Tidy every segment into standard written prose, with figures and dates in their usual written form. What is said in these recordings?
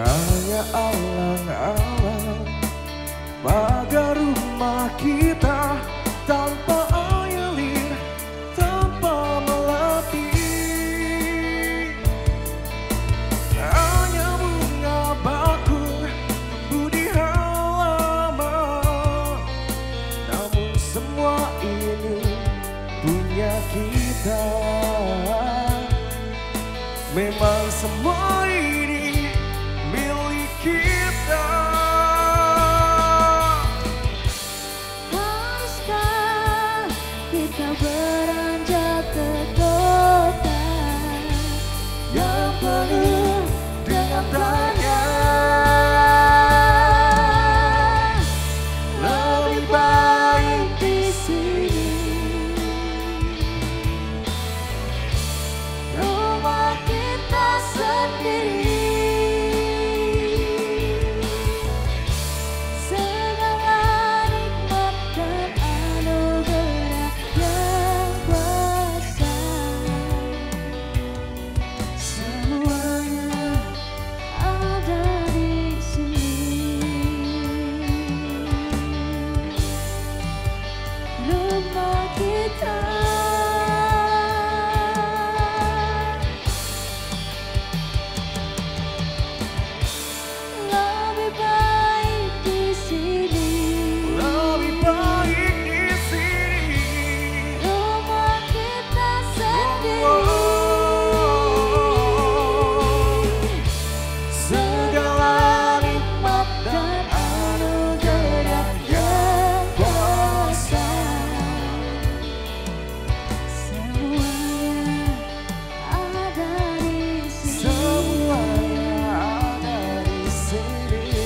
hanya alang-alang pagar rumah kita tanpa air lir, tanpa melatih. Hanya bunga bakung tumbuh di halaman, namun semua ini punya kita. Memang semua ini milik kita. Haruskah kita beranjak ke kota yang penuh dengan tanya? Lebih baik di sini, rumah kita sendiri. Segala nikmat dan anugerah yang kuasa, semuanya ada di sini. Rumah kita. Lebih baik di sini, Lebih baik di sini. rumah kita sendiri. Segala nikmat dan anugerah yang kuasa, semuanya ada di sini. Semuanya ada di sini.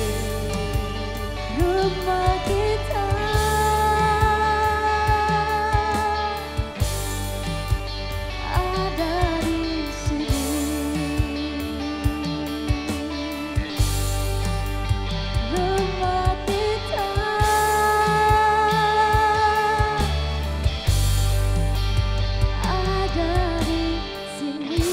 Rumah kita ada di sini. Rumah kita ada di sini.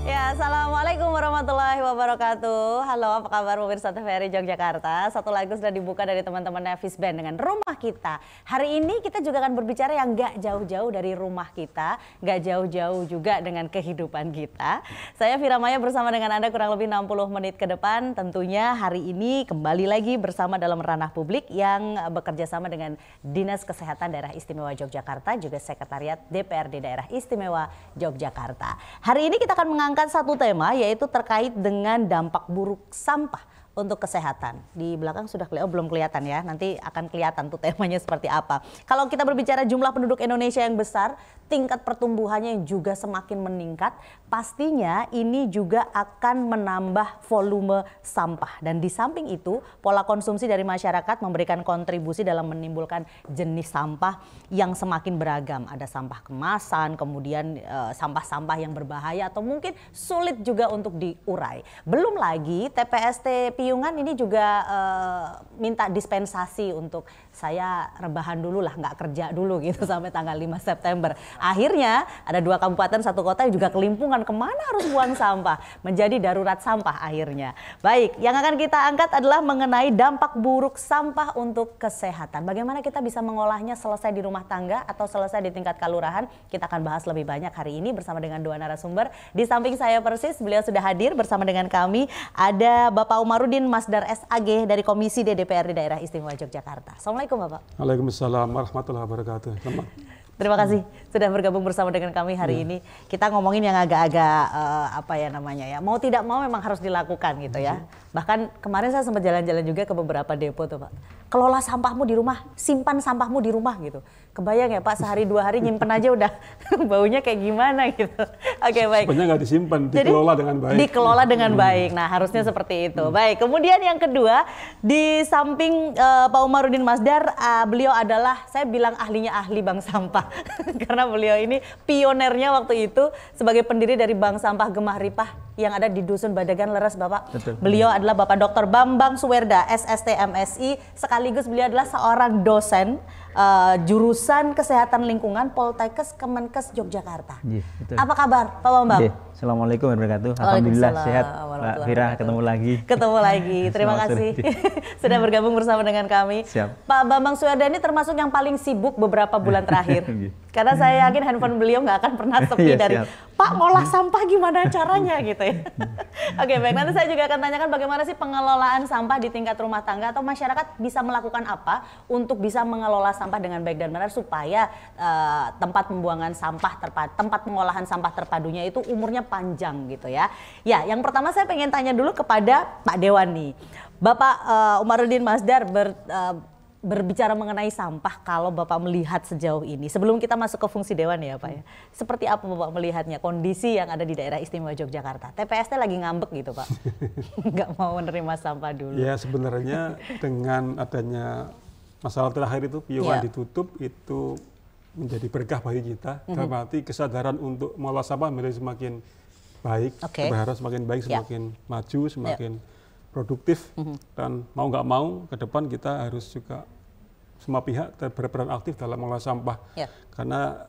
Ya, assalamualaikum warahmatullahi wabarakatuh. Halo, apa kabar pemirsa TVRI Yogyakarta? Satu lagu sudah dibuka dari teman-teman Nevis Band dengan Rumah Kita. Hari ini kita juga akan berbicara yang gak jauh-jauh dari rumah kita, gak jauh-jauh juga dengan kehidupan kita. Saya Vira Maya bersama dengan Anda kurang lebih 60 menit ke depan. Tentunya hari ini kembali lagi bersama dalam ranah publik yang bekerja sama dengan Dinas Kesehatan Daerah Istimewa Yogyakarta, juga Sekretariat DPRD Daerah Istimewa Yogyakarta. Hari ini kita akan mengangkat satu tema, yaitu terkait dengan dampak buruk sampah untuk kesehatan. Di belakang sudah belum kelihatan ya, nanti akan kelihatan tuh temanya seperti apa. Kalau kita berbicara jumlah penduduk Indonesia yang besar, tingkat pertumbuhannya yang juga semakin meningkat, pastinya ini juga akan menambah volume sampah. Dan di samping itu, pola konsumsi dari masyarakat memberikan kontribusi dalam menimbulkan jenis sampah yang semakin beragam. Ada sampah kemasan, kemudian sampah-sampah yang berbahaya atau mungkin sulit juga untuk diurai. Belum lagi TPST Piungan ini juga minta dispensasi untuk saya rebahan dulu lah, nggak kerja dulu gitu sampai tanggal 5 September. Akhirnya ada 2 kabupaten 1 kota yang juga kelimpungan, kemana harus buang sampah, menjadi darurat sampah akhirnya. Baik, yang akan kita angkat adalah mengenai dampak buruk sampah untuk kesehatan. Bagaimana kita bisa mengolahnya selesai di rumah tangga atau selesai di tingkat kelurahan. Kita akan bahas lebih banyak hari ini bersama dengan 2 narasumber. Di samping saya persis, beliau sudah hadir bersama dengan kami. Ada Bapak Umarudin Masdar SAG dari Komisi DPRD Daerah Istimewa Yogyakarta. Assalamualaikum Bapak. Waalaikumsalam warahmatullahi wabarakatuh. Selamat. Terima kasih sudah bergabung bersama dengan kami hari ini. Kita ngomongin yang agak-agak apa ya namanya ya, mau tidak mau memang harus dilakukan gitu ya. Bahkan kemarin saya sempat jalan-jalan juga ke beberapa depo tuh Pak. Kelola sampahmu di rumah, simpan sampahmu di rumah gitu. Kebayang ya Pak, sehari 2 hari nyimpen aja udah baunya kayak gimana gitu. Oke, baik. Sebenarnya nggak disimpan, dikelola dengan baik. Dikelola dengan baik. Nah, harusnya seperti itu. Baik, kemudian yang kedua, di samping Pak Umarudin Masdar, beliau adalah, saya bilang ahlinya ahli bank sampah. Ripah. Karena beliau ini pionernya waktu itu sebagai pendiri dari Bank Sampah Gemah Ripah yang ada di Dusun Badagan Leres, Bapak. Betul. Beliau adalah Bapak Dr. Bambang Suwerda, SST MSI, sekaligus beliau adalah seorang dosen jurusan Kesehatan Lingkungan Poltekkes Kemenkes Yogyakarta. Betul. Apa kabar, Pak Bambang? Assalamualaikum warahmatullahi wabarakatuh. Alhamdulillah sehat, Pak Fira, ketemu lagi. Ketemu lagi, terima Selamat kasih sore. sudah bergabung bersama dengan kami. Siap. Pak Bambang Suwerda ini termasuk yang paling sibuk beberapa bulan terakhir. Karena saya yakin handphone beliau nggak akan pernah sepi Iya, dari siap. Pak ngolah sampah gimana caranya gitu ya. Oke, baik, nanti saya juga akan tanyakan bagaimana sih pengelolaan sampah di tingkat rumah tangga atau masyarakat bisa melakukan apa untuk bisa mengelola sampah dengan baik dan benar supaya tempat pembuangan sampah tempat pengolahan sampah terpadunya itu umurnya panjang gitu ya. Ya, yang pertama saya pengen tanya dulu kepada Pak Dewan nih. Bapak Umaruddin Masdar berbicara mengenai sampah, kalau Bapak melihat sejauh ini, sebelum kita masuk ke fungsi Dewan ya Pak ya, seperti apa Bapak melihatnya kondisi yang ada di daerah istimewa Yogyakarta? TPST lagi ngambek gitu Pak, nggak mau menerima sampah dulu. Ya sebenarnya dengan adanya masalah terakhir itu piungan Ya. ditutup itu menjadi berkah bagi kita. Dalam arti kesadaran untuk mengolah sampah menjadi semakin baik, Oke. berharap semakin baik, Ya. semakin maju, semakin produktif, dan mau nggak mau ke depan kita harus juga semua pihak berperan aktif dalam mengolah sampah. Ya. Karena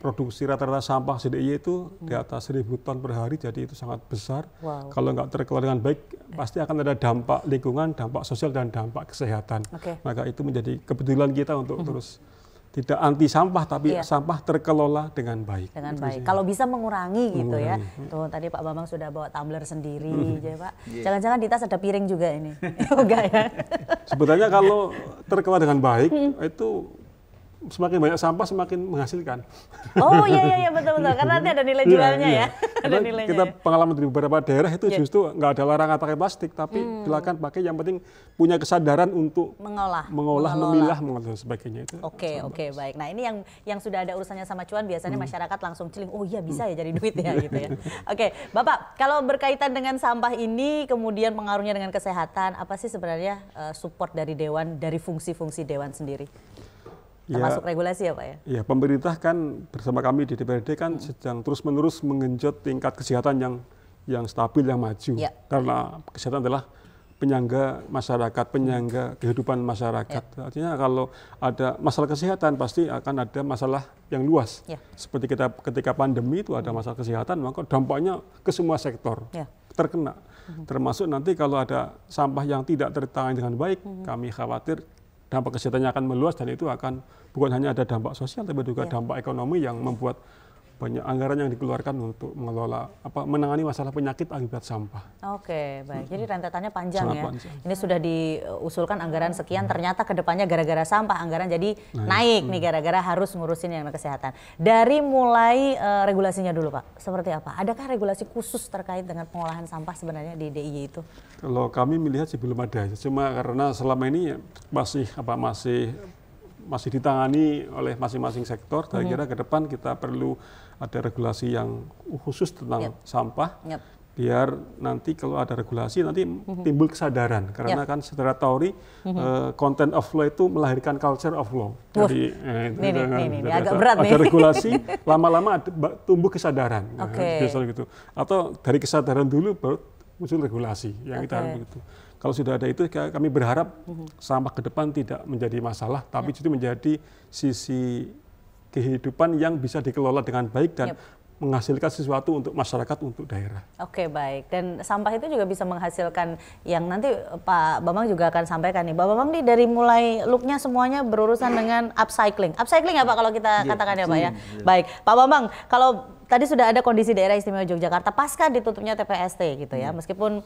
produksi rata-rata sampah CDIY itu di atas 1.000 ton per hari, jadi itu sangat besar. Wow. Kalau nggak terkelola dengan baik, pasti akan ada dampak lingkungan, dampak sosial, dan dampak kesehatan. Oke. Maka itu menjadi kepedulian kita untuk terus tidak anti sampah, tapi Iya. sampah terkelola dengan baik. Dengan Itu baik. sih. Kalau bisa mengurangi gitu ya. Mengurangi. Tuh tadi Pak Bambang sudah bawa tumbler sendiri, ya Pak. Jangan-jangan di tas ada piring juga ini. Enggak ya? Sebetulnya kalau terkelola dengan baik, itu semakin banyak sampah semakin menghasilkan. Oh iya betul-betul. Karena nanti ada nilai jualnya ya. Ada Karena nilainya. kita Ya. pengalaman di beberapa daerah itu Iya. justru nggak ada larangan pakai plastik, tapi silakan pakai, yang penting punya kesadaran untuk Mengolah, mengolah, mengelola. memilah, mengolah dan sebagainya itu. Oke, baik. Nah ini yang sudah ada urusannya sama cuan, biasanya masyarakat langsung celing, oh iya bisa ya jadi duit ya gitu ya. Oke, Bapak, kalau berkaitan dengan sampah ini, kemudian pengaruhnya dengan kesehatan, apa sih sebenarnya support dari Dewan, dari fungsi-fungsi Dewan sendiri? Termasuk regulasi ya Pak ya? Ya, pemerintah kan bersama kami di DPRD kan sedang terus-menerus mengenjot tingkat kesehatan yang stabil, yang maju. Ya. Karena kesehatan adalah penyangga masyarakat, penyangga kehidupan masyarakat. Artinya kalau ada masalah kesehatan pasti akan ada masalah yang luas. Ya. Seperti kita ketika pandemi itu ada masalah kesehatan, maka dampaknya ke semua sektor Ya. terkena. Termasuk nanti kalau ada sampah yang tidak tertangani dengan baik, kami khawatir dampak kesehatannya akan meluas, dan itu akan bukan hanya ada dampak sosial tapi juga dampak ekonomi yang membuat banyak anggaran yang dikeluarkan untuk mengelola menangani masalah penyakit akibat sampah. Oke, baik. Jadi rentetannya panjang Sangat ya. panjang. Ini sudah diusulkan anggaran sekian, ternyata kedepannya gara-gara sampah anggaran jadi naik nih gara-gara harus ngurusin yang kesehatan. Dari mulai regulasinya dulu Pak, seperti apa? Adakah regulasi khusus terkait dengan pengolahan sampah sebenarnya di DIY itu? Kalau kami melihat sih belum ada, cuma karena selama ini masih ditangani oleh masing-masing sektor. Saya kira ke depan kita perlu ada regulasi yang khusus tentang sampah, biar nanti kalau ada regulasi nanti timbul kesadaran, karena kan secara teori content of law itu melahirkan culture of law. Jadi ini agak berat nih. ada regulasi, lama-lama tumbuh kesadaran. Oke. Biasanya gitu. Atau dari kesadaran dulu baru muncul regulasi, yang kita harus begitu. Kalau sudah ada itu, kami berharap sampah ke depan tidak menjadi masalah, tapi justru menjadi sisi kehidupan yang bisa dikelola dengan baik dan menghasilkan sesuatu untuk masyarakat, untuk daerah. Oke, baik. Dan sampah itu juga bisa menghasilkan yang nanti Pak Bambang juga akan sampaikan nih. Pak Bambang nih dari mulai looknya semuanya berurusan dengan upcycling. Upcycling ya Pak kalau kita katakan ya Pak ya? Baik. Pak Bambang, kalau tadi sudah ada kondisi daerah istimewa Yogyakarta pasca ditutupnya TPST gitu ya. Meskipun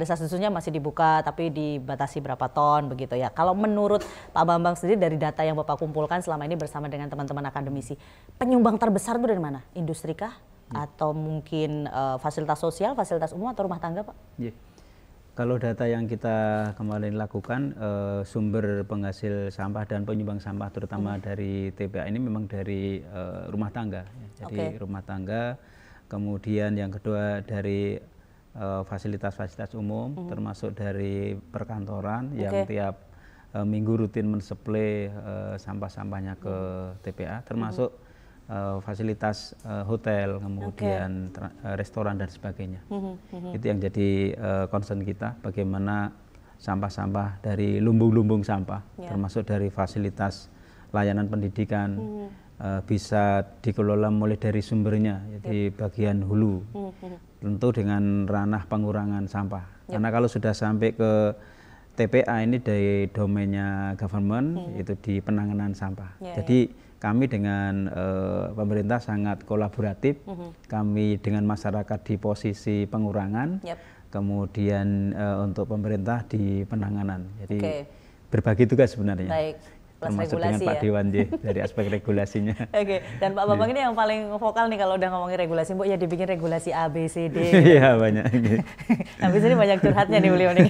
desas-desusnya masih dibuka tapi dibatasi berapa ton begitu ya. Kalau menurut Pak Bambang sendiri dari data yang Bapak kumpulkan selama ini bersama dengan teman-teman akademisi, penyumbang terbesar itu dari mana? Industri kah? Atau mungkin fasilitas sosial, fasilitas umum atau rumah tangga Pak? Kalau data yang kita kemarin lakukan, sumber penghasil sampah dan penyumbang sampah terutama dari TPA ini memang dari rumah tangga. Jadi rumah tangga, kemudian yang kedua dari fasilitas-fasilitas umum, termasuk dari perkantoran yang tiap minggu rutin mensuplai sampah-sampahnya ke TPA, termasuk fasilitas hotel, kemudian restoran dan sebagainya. Itu yang jadi concern kita, bagaimana sampah-sampah dari lumbung-lumbung sampah, termasuk dari fasilitas layanan pendidikan, bisa dikelola mulai dari sumbernya, jadi bagian hulu, tentu dengan ranah pengurangan sampah. Karena kalau sudah sampai ke TPA ini dari domainnya government, itu di penanganan sampah. Jadi kami dengan pemerintah sangat kolaboratif, kami dengan masyarakat di posisi pengurangan, kemudian untuk pemerintah di penanganan. Jadi berbagi tugas sebenarnya. Baik. Termasuk dengan Pak Dewan dari aspek regulasinya. Dan Pak Bambang ini yang paling vokal nih kalau udah ngomongin regulasi, Bu, ya dibikin regulasi A, B, C, D. Iya banyak. Habis ini banyak curhatnya nih beliau nih.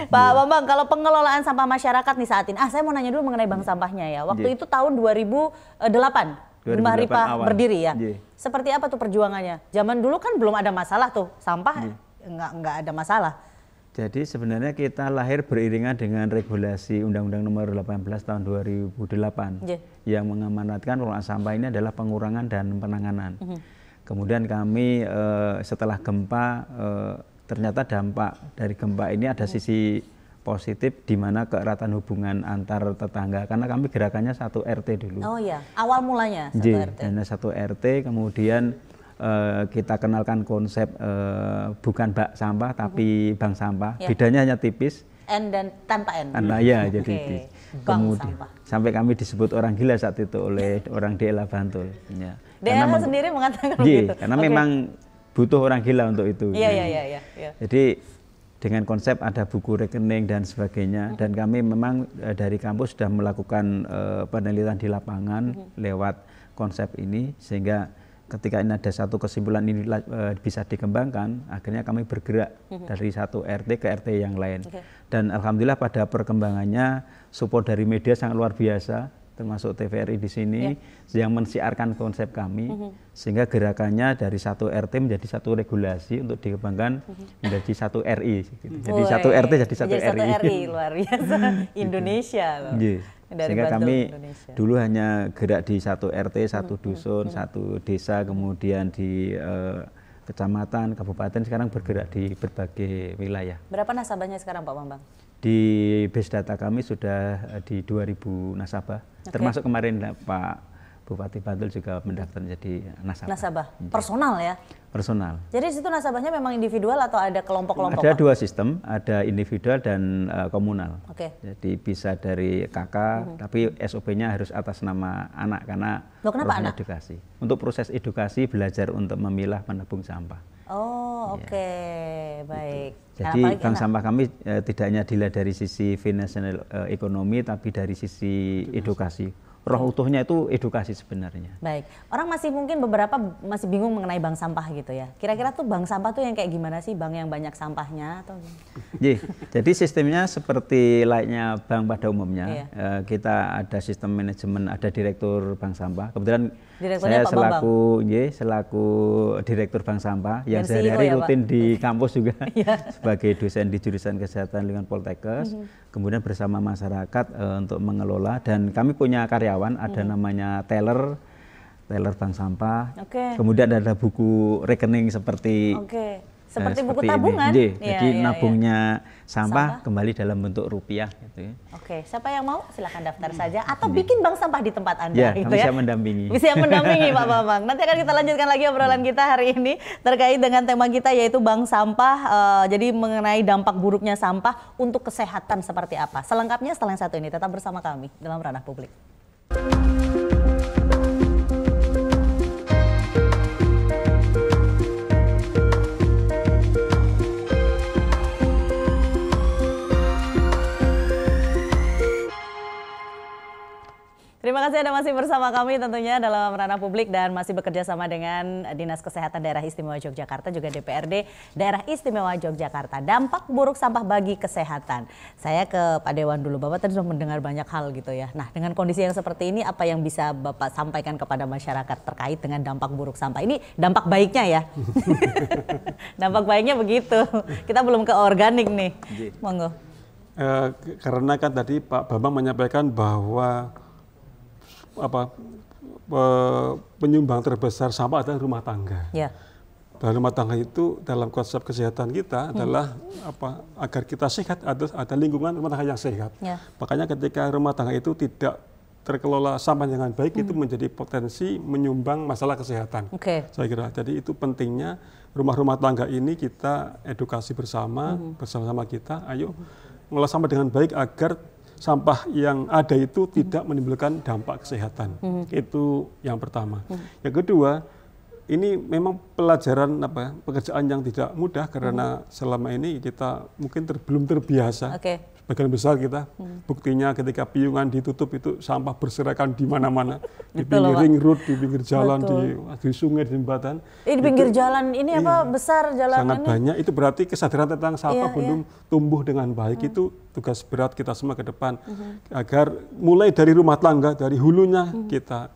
Pak Bambang, kalau pengelolaan sampah masyarakat nih saat ini, saya mau nanya dulu mengenai bank sampahnya ya. Waktu itu tahun 2008, Rumah Ripa berdiri ya. Seperti apa tuh perjuangannya? Zaman dulu kan belum ada masalah tuh, sampah nggak ada masalah. Jadi sebenarnya kita lahir beriringan dengan regulasi Undang-Undang Nomor 18 tahun 2008 yang mengamanatkan pengelolaan sampah ini adalah pengurangan dan penanganan. Kemudian kami setelah gempa ternyata dampak dari gempa ini ada sisi positif di mana keeratan hubungan antar tetangga, karena kami gerakannya 1 RT dulu. Oh iya, awal mulanya 1 RT. Dana 1 RT, kemudian kita kenalkan konsep bukan bak sampah tapi bank sampah. Bedanya hanya tipis. N dan tanpa N. Ya, jadi kemudian sampai kami disebut orang gila saat itu oleh orang DLA Bantul. Ya. DLA sendiri mengatakan begitu. Karena memang butuh orang gila untuk itu. Iya. Jadi dengan konsep ada buku rekening dan sebagainya, dan kami memang dari kampus sudah melakukan penelitian di lapangan lewat konsep ini, sehingga ketika ini ada satu kesimpulan ini bisa dikembangkan, akhirnya kami bergerak dari 1 RT ke RT yang lain. Dan alhamdulillah pada perkembangannya support dari media sangat luar biasa, termasuk TVRI di sini yang mensiarkan konsep kami, sehingga gerakannya dari 1 RT menjadi 1 regulasi untuk dikembangkan menjadi 1 RI. Gitu. Jadi 1 RT jadi 1 RI. Luar biasa. Indonesia loh. Sehingga kami dulu hanya gerak di 1 RT, 1 dusun, 1 desa, kemudian di kecamatan, kabupaten, sekarang bergerak di berbagai wilayah. Berapa nasabahnya sekarang Pak Bambang? Di base data kami sudah di 2000 nasabah, termasuk kemarin Pak Bupati Bantul juga mendaftar menjadi nasabah. Nasabah, personal ya? Personal. Jadi di situ nasabahnya memang individual atau ada kelompok-kelompok? Ada 2 sistem, ada individual dan komunal. Jadi bisa dari kakak, tapi SOP-nya harus atas nama anak karena kenapa anak? Edukasi. Untuk proses edukasi belajar untuk memilah menabung sampah. Oh baik. Jadi bank sampah kami tidak hanya dilihat dari sisi financial ekonomi, tapi dari sisi edukasi. Roh utuhnya itu edukasi sebenarnya. Baik, orang masih mungkin beberapa masih bingung mengenai bank sampah gitu ya. Kira-kira tuh bank sampah tuh yang kayak gimana sih? Bank yang banyak sampahnya atau? Jadi sistemnya seperti layaknya bank pada umumnya. Kita ada sistem manajemen, ada direktur bank sampah. Kebetulan saya selaku direktur bank sampah yang sehari-hari rutin di kampus juga sebagai dosen di jurusan kesehatan lingkungan Poltekkes. Kemudian bersama masyarakat untuk mengelola, dan kami punya karyawan, ada namanya teller bank sampah. Kemudian ada buku rekening seperti buku tabungan. Jadi nabungnya sampah kembali dalam bentuk rupiah gitu ya. Siapa yang mau silakan daftar saja atau bikin bank sampah di tempat Anda gitu kami siap mendampingi. Bisa mendampingi Pak Bambang. Nanti akan kita lanjutkan lagi obrolan kita hari ini terkait dengan tema kita yaitu bank sampah. Jadi mengenai dampak buruknya sampah untuk kesehatan seperti apa. Selengkapnya setelah yang satu ini, tetap bersama kami dalam Ranah Publik. Terima kasih Anda masih bersama kami tentunya dalam Ranah Publik dan masih bekerja sama dengan Dinas Kesehatan Daerah Istimewa Yogyakarta, juga DPRD Daerah Istimewa Yogyakarta. Dampak buruk sampah bagi kesehatan. Saya ke Pak Dewan dulu, Bapak tadi sudah mendengar banyak hal gitu ya. Nah, dengan kondisi yang seperti ini, apa yang bisa Bapak sampaikan kepada masyarakat terkait dengan dampak buruk sampah? Ini dampak baiknya ya. Dampak baiknya begitu. Kita belum ke organik nih. Monggo. Karena kan tadi Pak Bambang menyampaikan bahwa penyumbang terbesar sampah adalah rumah tangga. Ya. Dan rumah tangga itu dalam konsep kesehatan kita adalah agar kita sehat, ada lingkungan rumah tangga yang sehat. Ya. Makanya ketika rumah tangga itu tidak terkelola sampah dengan baik, itu menjadi potensi menyumbang masalah kesehatan. Saya kira. Jadi itu pentingnya rumah-rumah tangga ini kita edukasi bersama-sama kita. Ayo mengolah sampah dengan baik agar sampah yang ada itu tidak menimbulkan dampak kesehatan. Itu yang pertama. Yang kedua, ini memang pelajaran pekerjaan yang tidak mudah karena selama ini kita mungkin belum terbiasa. Sebagian besar kita buktinya ketika piungan ditutup itu sampah berserakan di mana-mana, di pinggir ring road, di pinggir jalan, di sungai, di jembatan. Di pinggir jalan ini besar jalan sangat ini? Banyak. Itu berarti kesadaran tentang sampah belum tumbuh dengan baik. Itu tugas berat kita semua ke depan agar mulai dari rumah tangga, dari hulunya kita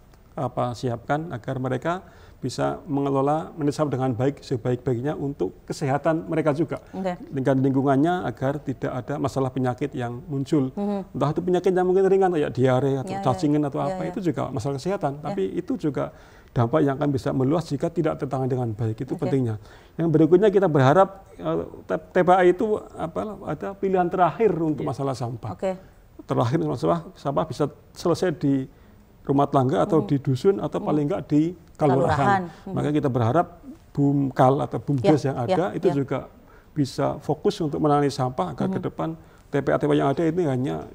siapkan agar mereka bisa mengelola sampah dengan baik sebaik-baiknya untuk kesehatan mereka juga dengan lingkungannya agar tidak ada masalah penyakit yang muncul. Entah itu penyakit yang mungkin ringan kayak diare atau cacingan atau itu juga masalah kesehatan, tapi itu juga dampak yang akan bisa meluas jika tidak tertangani dengan baik. Itu pentingnya. Yang berikutnya kita berharap TPA itu ada pilihan terakhir untuk masalah sampah. Terakhir masalah sampah bisa selesai di rumah tangga atau di dusun atau paling enggak di kelurahan. Maka kita berharap Bumkal atau Bumdes yang ada itu juga bisa fokus untuk menangani sampah agar ke depan TPA yang ada ini hanya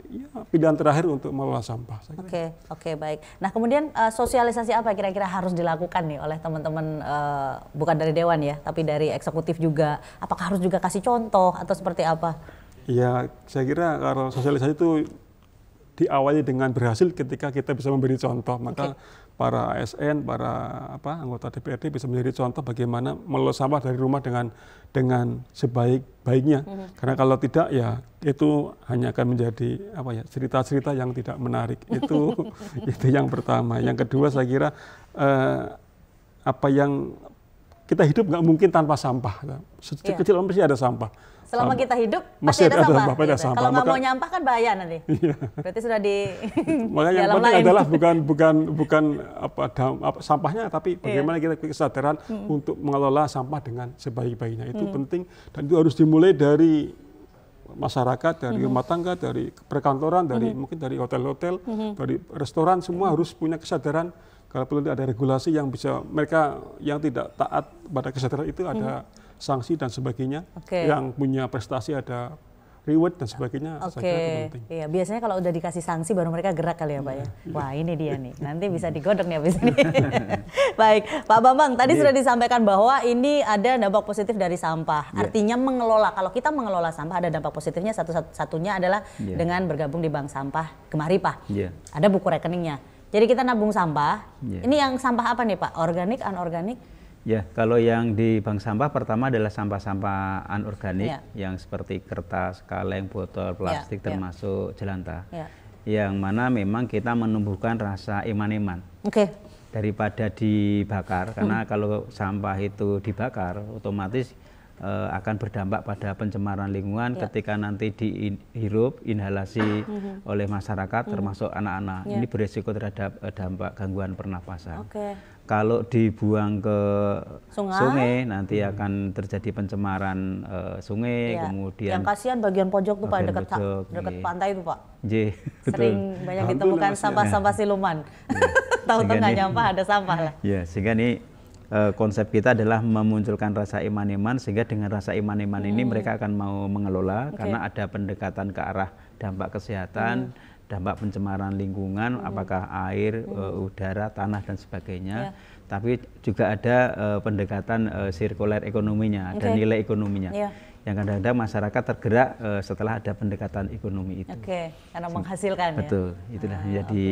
pilihan terakhir untuk mengelola sampah. Oke, baik. Nah, kemudian sosialisasi apa kira-kira harus dilakukan nih oleh teman-teman bukan dari Dewan ya, tapi dari eksekutif juga. Apakah harus juga kasih contoh atau seperti apa? Ya, saya kira kalau sosialisasi itu diawali dengan berhasil ketika kita bisa memberi contoh, maka para ASN, para anggota DPRD bisa menjadi contoh bagaimana mengelola sampah dari rumah dengan sebaik-baiknya. Karena kalau tidak ya itu hanya akan menjadi cerita-cerita yang tidak menarik. Itu yang pertama. Yang kedua saya kira apa yang kita hidup nggak mungkin tanpa sampah. Kecil pasti ada sampah. Selama kita hidup pasti ada sampah. Sampah. Kalau nggak mau nyampah kan bahaya nanti. Berarti sudah di makanya yang penting adalah bukan sampahnya, tapi bagaimana kita kesadaran untuk mengelola sampah dengan sebaik-baiknya. Itu penting dan itu harus dimulai dari masyarakat, dari rumah tangga, dari perkantoran, mungkin dari hotel-hotel, dari restoran, semua harus punya kesadaran. Kalau perlu ada regulasi yang bisa mereka yang tidak taat pada kesadaran itu ada sanksi dan sebagainya. Yang punya prestasi ada reward dan sebagainya. Saya kira itu penting. Iya, biasanya kalau udah dikasih sanksi baru mereka gerak kali ya Pak ya. Wah ini dia nih, nanti bisa digodok nih habis ini. Baik, Pak Bambang tadi sudah disampaikan bahwa ini ada dampak positif dari sampah. Artinya mengelola, kalau kita mengelola sampah ada dampak positifnya, satu-satunya adalah dengan bergabung di bank sampah Gemari Pak. Ada buku rekeningnya. Jadi kita nabung sampah. Ini yang sampah apa nih Pak? Organik, anorganik? Ya, kalau yang di bank sampah pertama adalah sampah-sampah anorganik yang seperti kertas, kaleng, botol, plastik termasuk jelantah. Yang mana memang kita menumbuhkan rasa iman-iman. Daripada dibakar, karena kalau sampah itu dibakar otomatis akan berdampak pada pencemaran lingkungan ketika nanti dihirup, inhalasi oleh masyarakat termasuk anak-anak. Ini berisiko terhadap dampak gangguan pernapasan. Kalau dibuang ke sungai nanti akan terjadi pencemaran sungai, kemudian yang kasihan bagian pojok tuh Pak, dekat pantai itu Pak. Sering banyak ditemukan sampah-sampah siluman. Tahu-tahu nggak nyampah ada sampah lah. Ya, sehingga ini konsep kita adalah memunculkan rasa iman-iman, sehingga dengan rasa iman-iman ini mereka akan mau mengelola karena ada pendekatan ke arah dampak kesehatan, dampak pencemaran lingkungan, apakah air, udara, tanah dan sebagainya. Tapi juga ada pendekatan sirkuler ekonominya dan nilai ekonominya. Yang kadang-kadang masyarakat tergerak setelah ada pendekatan ekonomi itu. Karena menghasilkan. Betul, itulah menjadi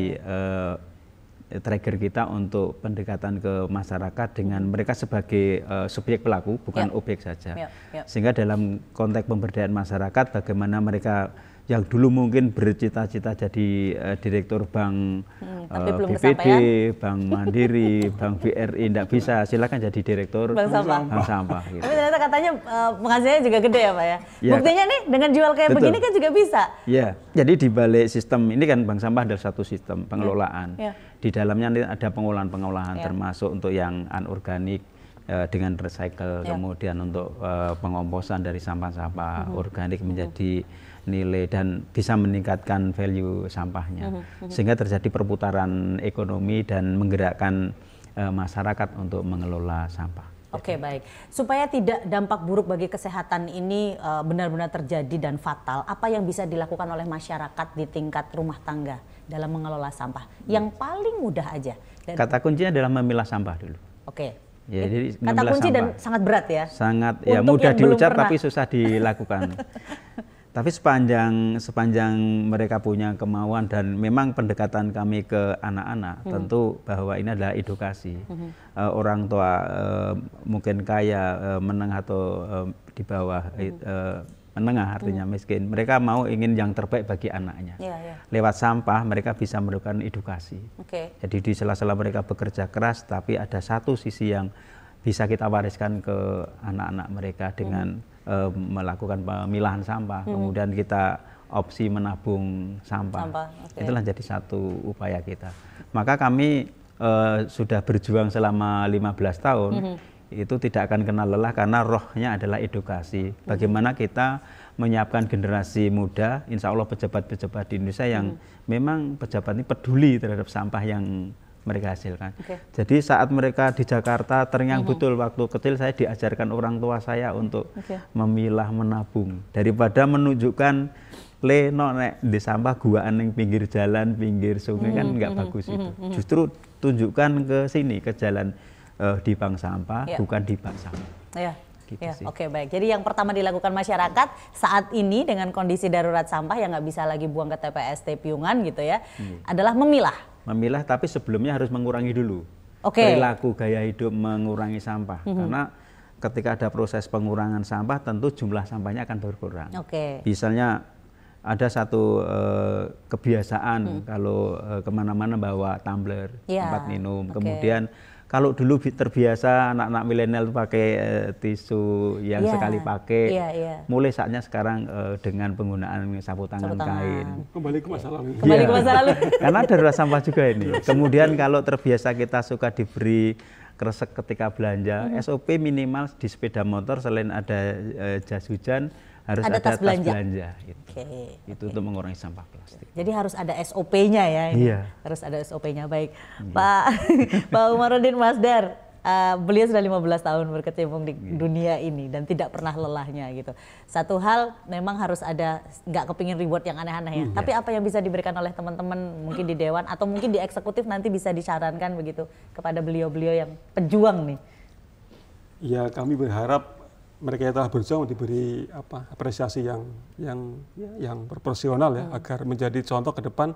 trigger kita untuk pendekatan ke masyarakat dengan mereka sebagai subjek pelaku, bukan objek saja. Sehingga dalam konteks pemberdayaan masyarakat, bagaimana mereka yang dulu mungkin bercita-cita jadi direktur bank tapi belum BPD, kesampaian. Bank Mandiri, Bank BRI, tidak bisa, silakan jadi direktur Bank sampah. bank sampah. Gitu. Tapi ternyata katanya penghasilannya juga gede ya Pak ya. Ya, Buktinya nih dengan jual kayak betul. begini kan juga bisa. Ya, jadi di balik sistem ini kan bank sampah adalah satu sistem pengelolaan. Ya. Di dalamnya nanti ada pengolahan-pengolahan Ya. termasuk untuk yang anorganik dengan recycle, Ya. kemudian untuk pengomposan dari sampah-sampah organik menjadi nilai dan bisa meningkatkan value sampahnya, sehingga terjadi perputaran ekonomi dan menggerakkan masyarakat untuk mengelola sampah. Oke, baik. Supaya tidak dampak buruk bagi kesehatan ini benar-benar terjadi dan fatal, apa yang bisa dilakukan oleh masyarakat di tingkat rumah tangga dalam mengelola sampah? Yang paling mudah aja. Kata kuncinya adalah memilah sampah dulu. Oke. Ya, jadi Kata memilah kunci dan sampah. sangat berat ya. Sangat ya Untuk mudah yang belum diucap pernah. tapi susah dilakukan. Tapi sepanjang mereka punya kemauan dan memang pendekatan kami ke anak-anak tentu bahwa ini adalah edukasi. Orang tua mungkin kaya, menengah atau di bawah menengah artinya miskin, mereka ingin yang terbaik bagi anaknya. Iya. Lewat sampah mereka bisa melakukan edukasi. Oke. Jadi di sela-sela mereka bekerja keras, tapi ada satu sisi yang bisa kita wariskan ke anak-anak mereka dengan melakukan pemilahan sampah, kemudian kita opsi menabung sampah. Okay. Itulah jadi satu upaya kita. Maka kami sudah berjuang selama 15 tahun, itu tidak akan kenal lelah karena rohnya adalah edukasi. Bagaimana kita menyiapkan generasi muda, insya Allah pejabat-pejabat di Indonesia yang memang pejabat ini peduli terhadap sampah yang mereka hasilkan. Jadi saat mereka di Jakarta terngiang betul, waktu kecil saya diajarkan orang tua saya untuk memilah, menabung. Daripada menunjukkan nek di sampah guaan yang pinggir jalan, pinggir sungai kan nggak bagus itu. Justru tunjukkan ke sini, ke jalan di bank sampah, bukan di bank sampah. Iya. Gitu Ya, sih. oke, baik. Jadi yang pertama dilakukan masyarakat saat ini dengan kondisi darurat sampah yang nggak bisa lagi buang ke TPST Piungan gitu ya, adalah memilah. Memilah, tapi sebelumnya harus mengurangi dulu. Oke. Perilaku gaya hidup mengurangi sampah. Karena ketika ada proses pengurangan sampah, tentu jumlah sampahnya akan berkurang. Oke. Misalnya ada satu kebiasaan kalau kemana-mana bawa tumbler, Ya, tempat minum. oke. Kemudian kalau dulu terbiasa anak-anak milenial pakai tisu yang Ya, sekali pakai, iya. mulai saatnya sekarang dengan penggunaan sapu tangan kain. Kembali ke masa lalu. Kembali ke masa lalu. Karena darurat sampah juga ini. Kemudian kalau terbiasa kita suka diberi kresek ketika belanja, SOP minimal di sepeda motor selain ada jas hujan harus ada tas belanja. Gitu. Itu untuk mengurangi sampah plastik. Jadi harus ada SOP-nya ya. Ini. Iya. Harus ada SOP-nya. Baik. Pak Umaruddin Masdar, beliau sudah 15 tahun berkecimpung di dunia ini dan tidak pernah lelahnya gitu. Satu hal memang harus ada, nggak kepingin reward yang aneh-aneh ya. Tapi apa yang bisa diberikan oleh teman-teman mungkin di Dewan atau mungkin di eksekutif nanti bisa disarankan begitu kepada beliau-beliau yang pejuang nih. Ya, kami berharap mereka yang telah berjuang diberi apresiasi yang proporsional ya, agar menjadi contoh ke depan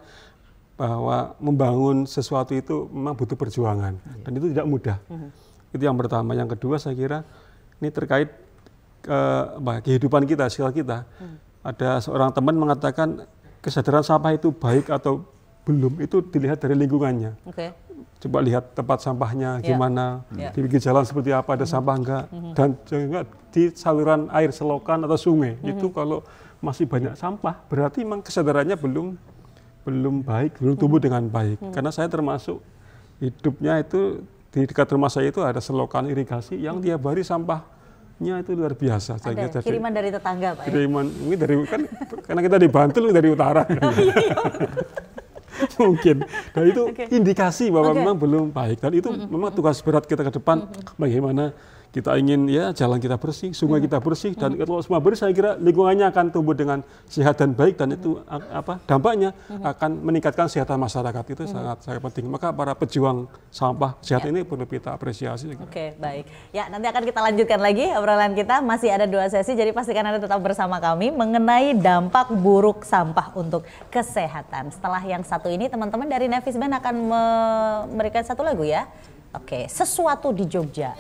bahwa membangun sesuatu itu memang butuh perjuangan dan itu tidak mudah. Itu yang pertama. Yang kedua saya kira ini terkait kehidupan kita, sosial kita. Ada seorang teman mengatakan kesadaran sampah itu baik atau belum itu dilihat dari lingkungannya. Coba lihat tempat sampahnya gimana, di pinggir jalan seperti apa, ada sampah enggak, dan juga di saluran air selokan atau sungai. Itu kalau masih banyak sampah, berarti memang kesadarannya belum baik, belum tumbuh dengan baik. Karena saya termasuk hidupnya itu di dekat rumah saya itu ada selokan irigasi yang tiap hari sampahnya itu luar biasa. Ada kiriman dari tetangga Pak ya? Kiriman, ini dari karena kita di Bantul dari utara. Mungkin, dan itu indikasi bahwa memang belum baik, dan itu memang tugas berat kita ke depan. Bagaimana kita ingin ya jalan kita bersih, sungai kita bersih, dan kalau semua bersih, saya kira lingkungannya akan tumbuh dengan sehat dan baik, dan itu dampaknya akan meningkatkan kesehatan masyarakat. Itu sangat penting. Maka para pejuang sampah sehat ini perlu kita apresiasi. Oke, baik. Ya, nanti akan kita lanjutkan lagi obrolan kita. Masih ada 2 sesi, jadi pastikan Anda tetap bersama kami mengenai dampak buruk sampah untuk kesehatan. Setelah yang satu ini, teman-teman dari Nevis Band akan memberikan satu lagu ya. Oke, Sesuatu di Jogja.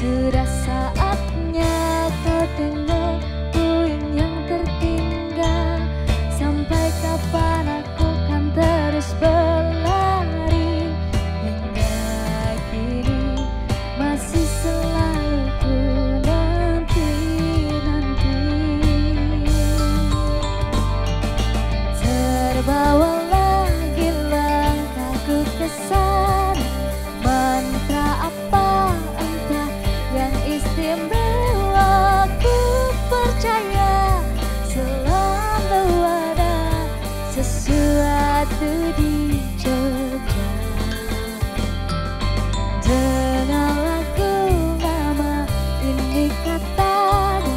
Sudah saatnya kau dengar puing yang tertinggal. Sampai kapan aku kan terus berlari, hingga kini masih selalu ku nanti-nanti. Terbawa lagi langkahku ke sana, mantra apa entah yang istimewa. Ku percaya selalu ada sesuatu di Jogja. Dengan lagu lama ini katanya,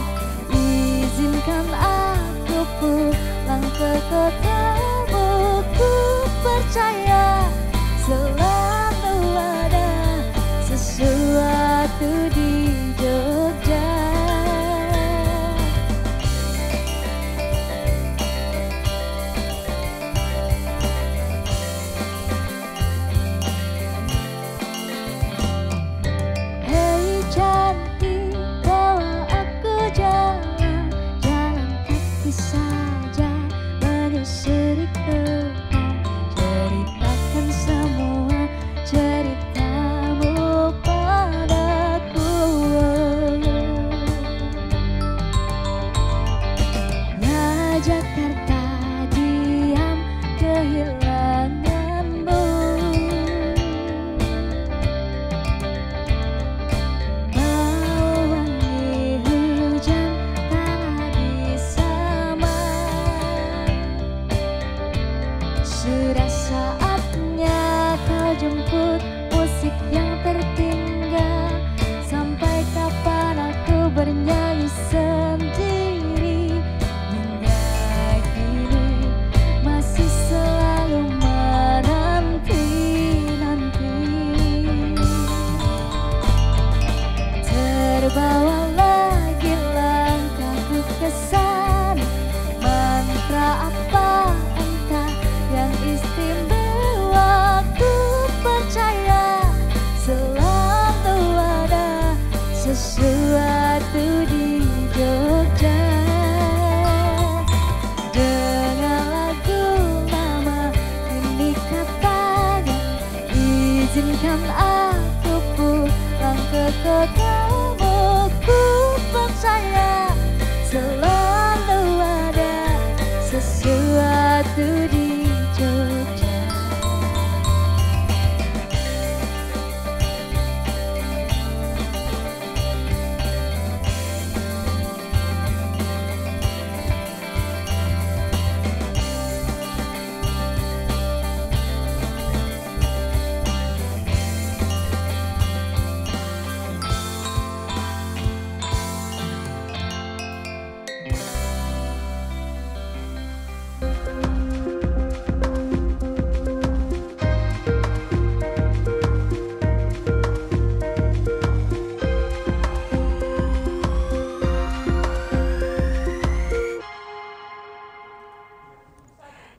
izinkan aku pulang ke kotamu. Ku percaya selalu ada sesuatu di Jogja. Hei cantik, bawa aku jalan, jalan kaki saja menyusuri kebun. Ceritakan semua ceritamu padaku. Ya Jakarta, diam kehilanganmu. Bau wangi hujan tak lagi sama. Sudah saatnya kau jemput musik yang tertinggal. Sampai kapan aku bernyanyi sendiri, hingga kini masih selalu menanti-nanti. Terbawa lagi langkahku ke sana, mantra apa entah yang istimewa. Ku percaya selalu ada sesuatu di Jogja. Dengan lagu lama ini katanya, izinkan aku pulang ke kotamu. Ku percaya selalu ada sesuatu di Jogja.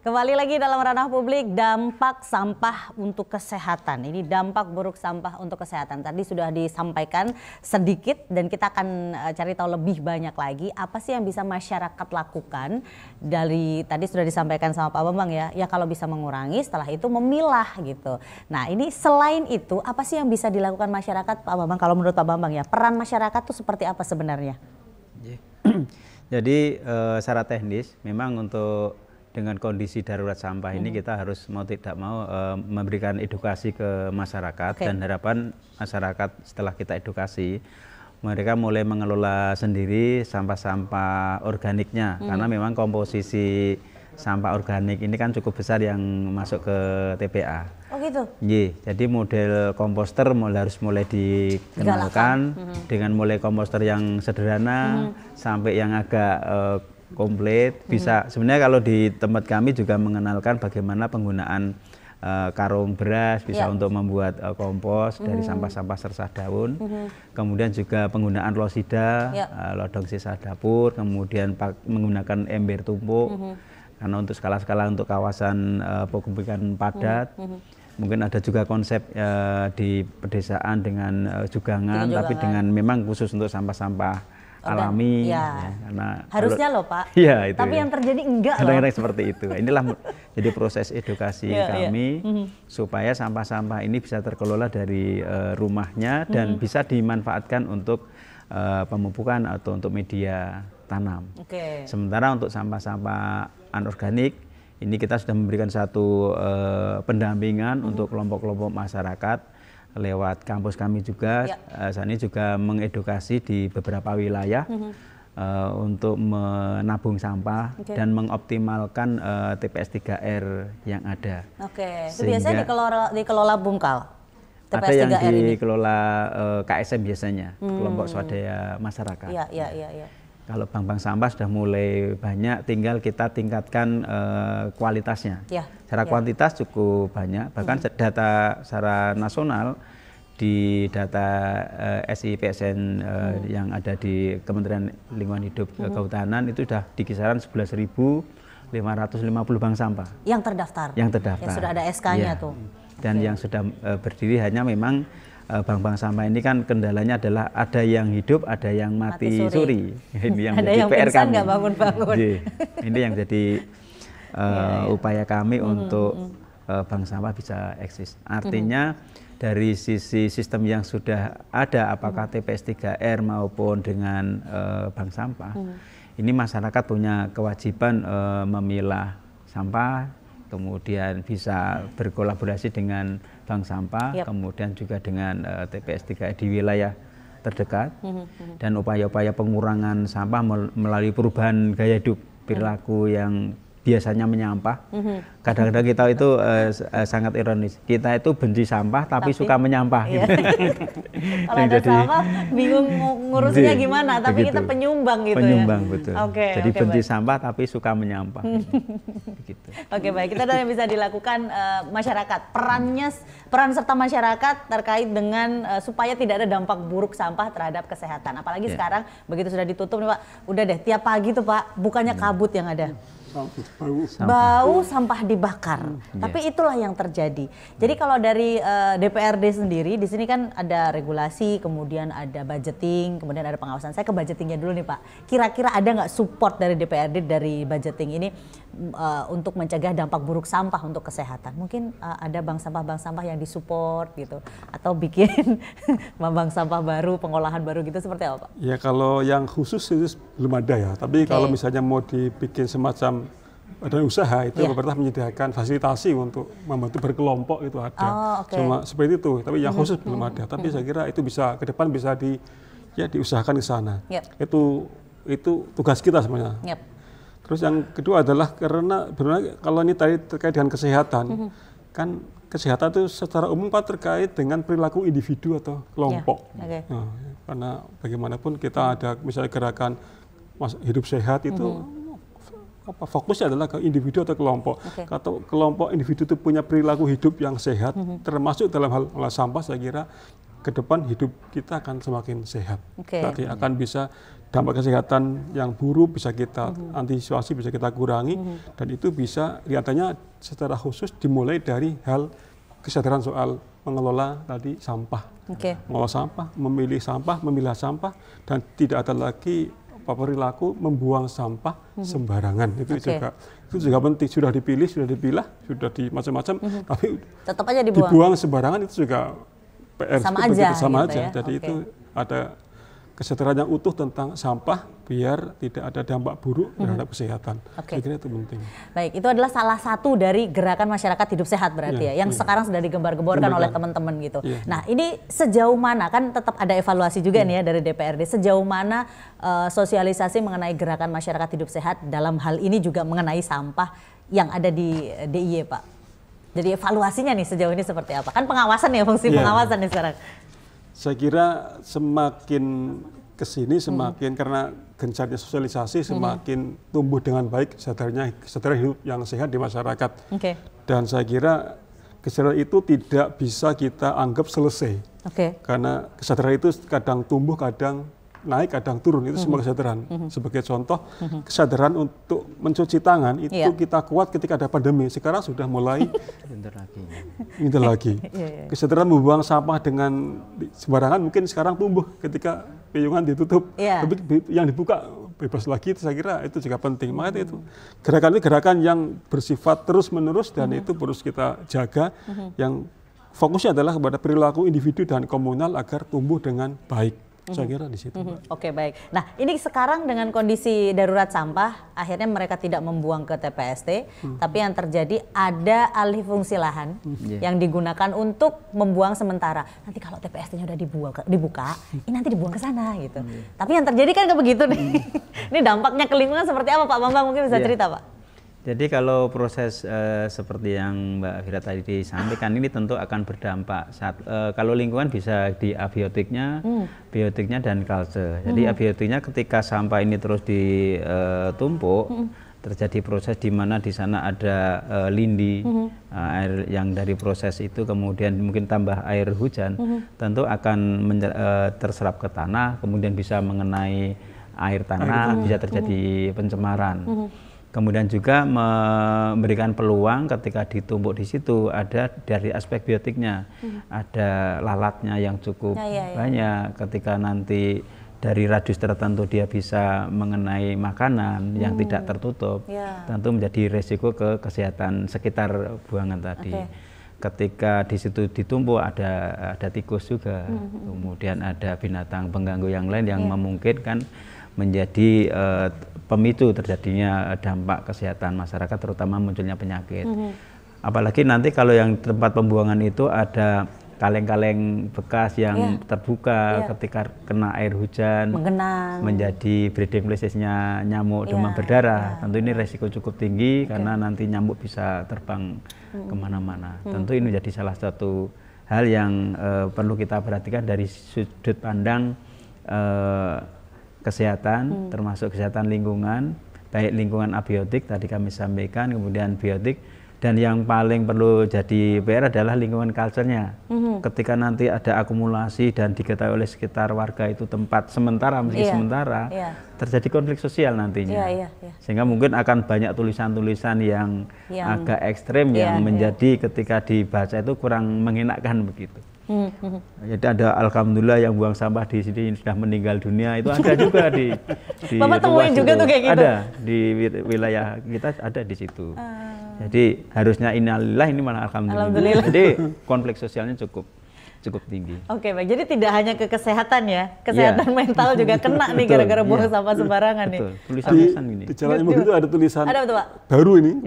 Kembali lagi dalam ranah publik, dampak sampah untuk kesehatan. Ini dampak buruk sampah untuk kesehatan. Tadi sudah disampaikan sedikit dan kita akan cari tahu lebih banyak lagi apa sih yang bisa masyarakat lakukan. Dari tadi sudah disampaikan sama Pak Bambang ya, ya kalau bisa mengurangi, setelah itu memilah gitu. Nah ini selain itu apa sih yang bisa dilakukan masyarakat Pak Bambang? Kalau menurut Pak Bambang ya, peran masyarakat itu seperti apa sebenarnya? Jadi secara teknis memang untuk dengan kondisi darurat sampah ini kita harus mau tidak mau memberikan edukasi ke masyarakat. Dan harapan masyarakat setelah kita edukasi mereka mulai mengelola sendiri sampah-sampah organiknya, karena memang komposisi sampah organik ini kan cukup besar yang masuk ke TPA. Oh gitu? Iya, jadi model komposter harus mulai dikenalkan dengan mulai komposter yang sederhana sampai yang agak komplit. Bisa sebenarnya kalau di tempat kami juga mengenalkan bagaimana penggunaan karung beras bisa untuk membuat kompos dari sampah-sampah sersa daun. Kemudian juga penggunaan losida, lodong sisa dapur, kemudian menggunakan ember tumpuk karena untuk skala-skala untuk kawasan pemukiman padat. Mungkin ada juga konsep di pedesaan dengan jugangan, tapi dengan memang khusus untuk sampah-sampah alami. Ya. Karena harusnya loh Pak. Iya, itu. Tapi yang terjadi enggak loh. Kadang-kadang seperti itu. Inilah jadi proses edukasi kami supaya sampah-sampah ini bisa terkelola dari rumahnya dan bisa dimanfaatkan untuk pemupukan atau untuk media tanam. Sementara untuk sampah-sampah anorganik ini kita sudah memberikan satu pendampingan untuk kelompok-kelompok masyarakat lewat kampus kami juga. Saat ini juga mengedukasi di beberapa wilayah untuk menabung sampah dan mengoptimalkan TPS 3R yang ada. Itu biasanya dikelola Bungkal. TPS ada yang 3R dikelola KSM biasanya, kelompok swadaya masyarakat. Kalau bank-bank sampah sudah mulai banyak, tinggal kita tingkatkan kualitasnya. Secara kuantitas cukup banyak, bahkan data secara nasional di data SIPSN yang ada di Kementerian Lingkungan Hidup Kehutanan itu sudah di kisaran 11.550 bank sampah. Yang terdaftar? Yang terdaftar. Yang sudah ada SK-nya tuh. Dan yang sudah berdiri hanya memang bank-bank sampah ini kan kendalanya adalah ada yang hidup, ada yang mati suri. Ini yang ada yang PR kami. Nggak bangun-bangun. Ini yang jadi upaya kami untuk bank sampah bisa eksis. Artinya dari sisi sistem yang sudah ada, apakah TPS 3R maupun dengan bank sampah, ini masyarakat punya kewajiban memilah sampah, kemudian bisa berkolaborasi dengan bank sampah, kemudian juga dengan TPS 3R di wilayah terdekat, dan upaya-upaya pengurangan sampah melalui perubahan gaya hidup perilaku yang biasanya menyampah. Kadang-kadang kita itu sangat ironis. Kita itu benci sampah tapi suka menyampah. Iya. Kalau ada sampah bingung ngurusnya gimana, tapi begitu. Kita penyumbang gitu penyumbang, ya. Betul. Jadi benci sampah tapi suka menyampah. Begitu. Baik. Kita ada yang bisa dilakukan masyarakat. Peran serta masyarakat terkait dengan supaya tidak ada dampak buruk sampah terhadap kesehatan. Apalagi sekarang begitu sudah ditutup nih Pak, udah deh tiap pagi tuh Pak, bukannya kabut yang ada. Bau sampah dibakar, tapi itulah yang terjadi. Jadi kalau dari DPRD sendiri, di sini kan ada regulasi, kemudian ada budgeting, kemudian ada pengawasan. Saya ke budgetingnya dulu nih Pak. Kira-kira ada nggak support dari DPRD dari budgeting ini untuk mencegah dampak buruk sampah untuk kesehatan? Mungkin ada bank sampah yang disupport gitu, atau bikin bank sampah baru, pengolahan baru gitu, seperti apa Pak? Ya kalau yang khusus itu belum ada ya. Tapi kalau misalnya mau dibikin semacam ada usaha itu pemerintah menyediakan fasilitasi untuk membantu berkelompok itu ada. Cuma seperti itu, tapi yang khusus belum ada. Tapi saya kira itu bisa ke depan bisa diusahakan ke sana. Itu tugas kita sebenarnya. Terus yang kedua adalah karena sebenarnya kalau ini tadi terkait dengan kesehatan, kan kesehatan itu secara umum Pak terkait dengan perilaku individu atau kelompok. Nah, karena bagaimanapun kita ada misalnya gerakan hidup sehat itu fokusnya adalah ke individu atau kelompok. Kalau kelompok individu itu punya perilaku hidup yang sehat, termasuk dalam hal olah sampah, saya kira ke depan hidup kita akan semakin sehat. Nanti akan bisa dampak kesehatan yang buruk bisa kita antisipasi, bisa kita kurangi, dan itu bisa kelihatannya secara khusus dimulai dari hal kesadaran soal mengelola tadi sampah. Mengelola sampah, memilih sampah, memilah sampah, dan tidak ada lagi perilaku membuang sampah sembarangan. Itu juga penting. Sudah dipilih, sudah dipilah, sudah di macam-macam, tapi tetap aja dibuang sembarangan itu juga PR sama aja. Ya? Jadi itu ada kesadaran yang utuh tentang sampah biar tidak ada dampak buruk terhadap kesehatan. Saya kira itu penting. Baik, itu adalah salah satu dari gerakan masyarakat hidup sehat berarti yang sekarang sudah digembar-gemborkan oleh teman-teman gitu. Nah, ini sejauh mana, kan tetap ada evaluasi juga nih ya dari DPRD, sejauh mana sosialisasi mengenai gerakan masyarakat hidup sehat dalam hal ini juga mengenai sampah yang ada di DIY Pak. Jadi evaluasinya nih sejauh ini seperti apa? Kan pengawasan ya, fungsi pengawasan nih sekarang. Saya kira semakin kesini semakin karena gencarnya sosialisasi semakin tumbuh dengan baik kesadaran hidup yang sehat di masyarakat. Dan saya kira kesadaran itu tidak bisa kita anggap selesai. Karena kesadaran itu kadang tumbuh, kadang naik, kadang turun, itu semua kesadaran. Sebagai contoh, kesadaran untuk mencuci tangan itu kita kuat ketika ada pandemi. Sekarang sudah mulai pintar lagi. Kesadaran membuang sampah dengan sembarangan mungkin sekarang tumbuh ketika piungan ditutup. Tapi yang dibuka bebas lagi, saya kira itu juga penting. Makanya itu gerakan yang bersifat terus-menerus dan itu harus kita jaga. Yang fokusnya adalah kepada perilaku individu dan komunal agar tumbuh dengan baik. Saya kira di situ. Oke, baik. Nah, ini sekarang dengan kondisi darurat sampah, akhirnya mereka tidak membuang ke TPST, tapi yang terjadi ada alih fungsi lahan yang digunakan untuk membuang sementara. Nanti kalau TPST-nya udah dibuka, ini nanti dibuang ke sana gitu. Tapi yang terjadi kan kayak begitu nih. Ini dampaknya ke lingkungan seperti apa, Pak Bambang? Mungkin bisa cerita, Pak. Jadi kalau proses seperti yang Mbak Vira tadi disampaikan ini tentu akan berdampak. Kalau lingkungan bisa di abiotiknya, biotiknya dan culture. Jadi abiotiknya ketika sampah ini terus ditumpuk, terjadi proses di mana di sana ada lindi, air yang dari proses itu kemudian mungkin tambah air hujan, tentu akan terserap ke tanah, kemudian bisa mengenai air tanah, bisa terjadi pencemaran. Kemudian juga memberikan peluang ketika ditumpuk di situ ada dari aspek biotiknya, ada lalatnya yang cukup banyak. Ketika nanti dari radius tertentu dia bisa mengenai makanan yang tidak tertutup, tentu menjadi resiko ke kesehatan sekitar buangan tadi. Ketika di situ ditumpuk ada tikus juga, kemudian ada binatang pengganggu yang lain yang memungkinkan menjadi pemicu terjadinya dampak kesehatan masyarakat, terutama munculnya penyakit. Apalagi nanti kalau yang tempat pembuangan itu ada kaleng-kaleng bekas yang terbuka ketika kena air hujan, menjadi breeding place-nya nyamuk demam berdarah. Tentu ini resiko cukup tinggi karena nanti nyamuk bisa terbang kemana-mana. Tentu ini menjadi salah satu hal yang perlu kita perhatikan dari sudut pandang kesehatan, termasuk kesehatan lingkungan, baik lingkungan abiotik tadi kami sampaikan, kemudian biotik, dan yang paling perlu jadi PR adalah lingkungan culture-nya. Ketika nanti ada akumulasi dan diketahui oleh sekitar warga itu tempat sementara, meski sementara, terjadi konflik sosial nantinya. Sehingga mungkin akan banyak tulisan-tulisan yang agak ekstrem yang menjadi ketika dibaca itu kurang mengenakan begitu. Jadi ada alhamdulillah yang buang sampah di sini sudah meninggal dunia, itu ada juga di Bapak temuin juga tuh kayak gitu. Ada di wilayah kita, ada di situ. Jadi harusnya innalillah, ini malah alhamdulillah. Jadi konflik sosialnya cukup tinggi. Oke, baik. Jadi tidak hanya ke kesehatan ya, kesehatan mental juga kena nih gara-gara buang sampah sembarangan nih. Tulisan gini. Di jalan Imam itu ada tulisan baru ini,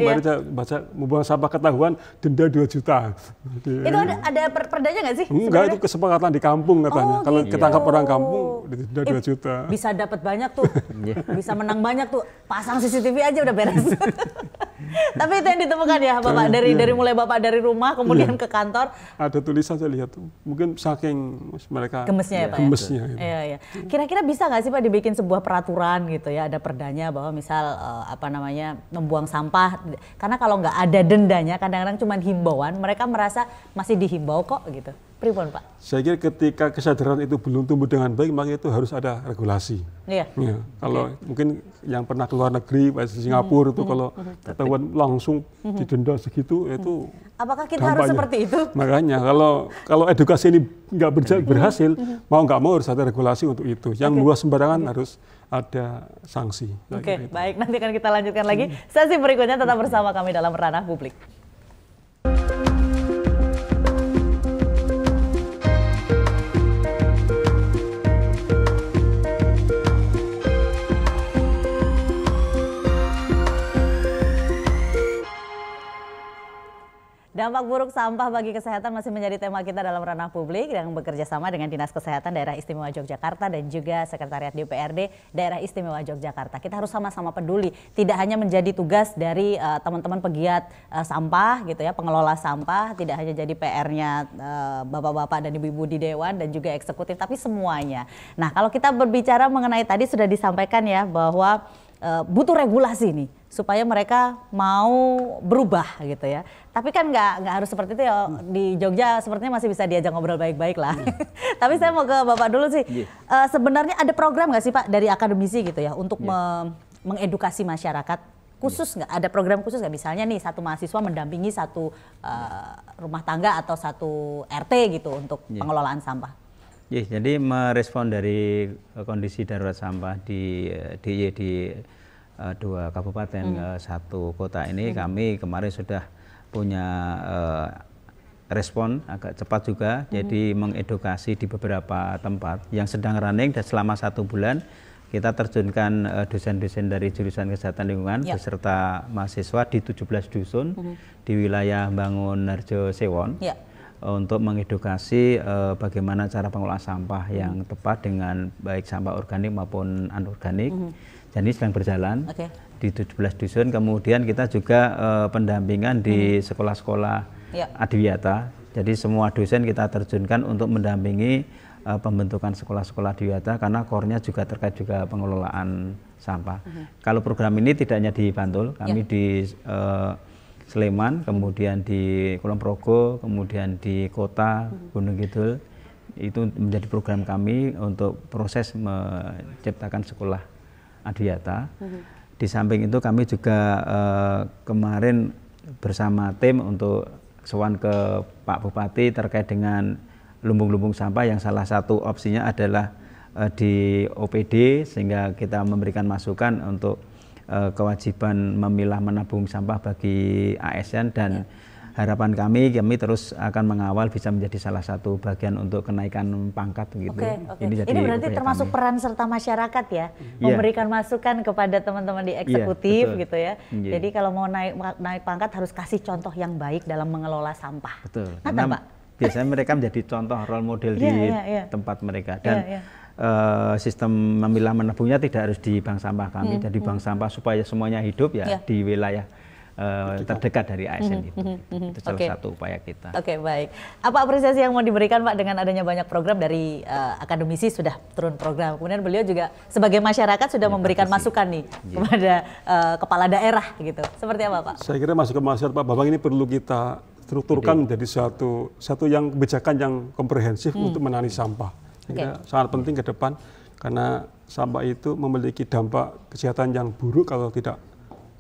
baca membuang sampah ketahuan denda 2 juta. Itu ada perdanya nggak sih? Enggak, itu kesepakatan di kampung katanya. Kalau ketangkap orang kampung denda 2 juta. Bisa dapat banyak tuh, bisa menang banyak tuh. Pasang CCTV aja udah beres. Tapi itu yang ditemukan ya Bapak, dari mulai Bapak dari rumah kemudian ke kantor. Ada tulisan saya lihat tuh. Mungkin saking mereka gemesnya ya Pak. Gemesnya. Iya. Kira-kira bisa nggak sih Pak dibikin sebuah peraturan gitu ya, ada perdanya bahwa misal membuang sampah, karena kalau nggak ada dendanya kadang-kadang cuma himbauan, mereka merasa masih dihimbau kok gitu. Pripun Pak? Saya kira ketika kesadaran itu belum tumbuh dengan baik, maka itu harus ada regulasi. Kalau mungkin yang pernah ke luar negeri, di Singapura itu kalau ketahuan langsung didenda segitu, itu apakah kita harus seperti itu? Makanya kalau edukasi ini nggak berhasil, mau nggak mau harus ada regulasi untuk itu. Yang buah sembarangan harus ada sanksi. Oke, baik. Nanti akan kita lanjutkan lagi. Sesi berikutnya tetap bersama kami dalam Ranah Publik. Dampak buruk sampah bagi kesehatan masih menjadi tema kita dalam Ranah Publik yang bekerja sama dengan Dinas Kesehatan Daerah Istimewa Yogyakarta dan juga Sekretariat DPRD Daerah Istimewa Yogyakarta. Kita harus sama-sama peduli, tidak hanya menjadi tugas dari teman-teman pegiat sampah gitu ya, pengelola sampah, tidak hanya jadi PR-nya bapak-bapak dan ibu-ibu di Dewan dan juga eksekutif, tapi semuanya. Nah, kalau kita berbicara mengenai tadi sudah disampaikan ya bahwa butuh regulasi nih supaya mereka mau berubah gitu ya. Tapi kan nggak harus seperti itu ya. Di Jogja sepertinya masih bisa diajak ngobrol baik-baik lah. Tapi saya mau ke Bapak dulu sih. Sebenarnya ada program nggak sih Pak dari akademisi gitu ya untuk mengedukasi masyarakat? Khusus nggak? Ada program khusus nggak? Misalnya nih satu mahasiswa mendampingi satu rumah tangga atau satu RT gitu untuk pengelolaan sampah. Jadi merespon dari kondisi darurat sampah di DIY di 2 kabupaten 1 kota ini, kami kemarin sudah punya respon agak cepat juga. Jadi mengedukasi di beberapa tempat yang sedang running, dan selama 1 bulan kita terjunkan dosen-dosen dari jurusan kesehatan lingkungan beserta mahasiswa di 17 dusun di wilayah Bangunarjo Sewon untuk mengedukasi bagaimana cara pengelolaan sampah yang tepat dengan baik sampah organik maupun anorganik. Dan ini sedang berjalan di 17 dusun. Kemudian kita juga pendampingan di sekolah-sekolah adiwiyata. Jadi semua dosen kita terjunkan untuk mendampingi pembentukan sekolah-sekolah adiwiyata, karena core-nya juga terkait juga pengelolaan sampah. Kalau program ini tidak hanya di Bantul, kami di Sleman, kemudian di Kulon Progo, kemudian di Kota Gunung Kidul. Itu menjadi program kami untuk proses menciptakan sekolah adiwiyata. Di samping itu kami juga kemarin bersama tim untuk sowan ke Pak Bupati terkait dengan lumbung-lumbung sampah, yang salah satu opsinya adalah di OPD, sehingga kita memberikan masukan untuk kewajiban memilah menabung sampah bagi ASN, dan harapan kami terus akan mengawal bisa menjadi salah satu bagian untuk kenaikan pangkat gitu. Ini berarti termasuk peran serta masyarakat ya, memberikan masukan kepada teman-teman di eksekutif gitu ya. Jadi kalau mau naik pangkat harus kasih contoh yang baik dalam mengelola sampah. Betul. Nah, Pak. Biasanya mereka menjadi contoh role model di tempat mereka, dan sistem memilah menabungnya tidak harus di bank sampah kami, jadi bank sampah supaya semuanya hidup di wilayah terdekat dari ASN itu. Itu salah satu upaya kita. Baik. Apa apresiasi yang mau diberikan Pak dengan adanya banyak program dari akademisi sudah turun program, kemudian beliau juga sebagai masyarakat sudah memberikan masukan nih kepada kepala daerah gitu. Seperti apa Pak? Saya kira masukan masyarakat Pak Bambang ini perlu kita strukturkan menjadi satu yang kebijakan yang komprehensif untuk menangani sampah. Sangat penting ke depan, karena sampah itu memiliki dampak kesehatan yang buruk kalau tidak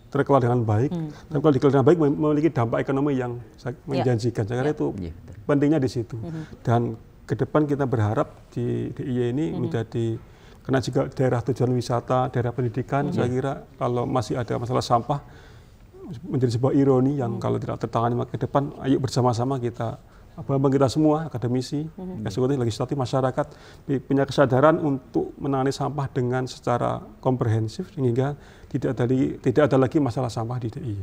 terkelola dengan baik, dan kalau dikelola dengan baik memiliki dampak ekonomi yang menjanjikan. Saya kira itu pentingnya di situ. Dan ke depan kita berharap di DIY ini menjadi, karena juga daerah tujuan wisata, daerah pendidikan, saya kira kalau masih ada masalah sampah menjadi sebuah ironi yang kalau tidak tertangani ke depan, ayo bersama-sama kita, kita semua, akademisi, eksekutif, legislatif, masyarakat punya kesadaran untuk menangani sampah dengan secara komprehensif, sehingga tidak ada lagi masalah sampah di DIY.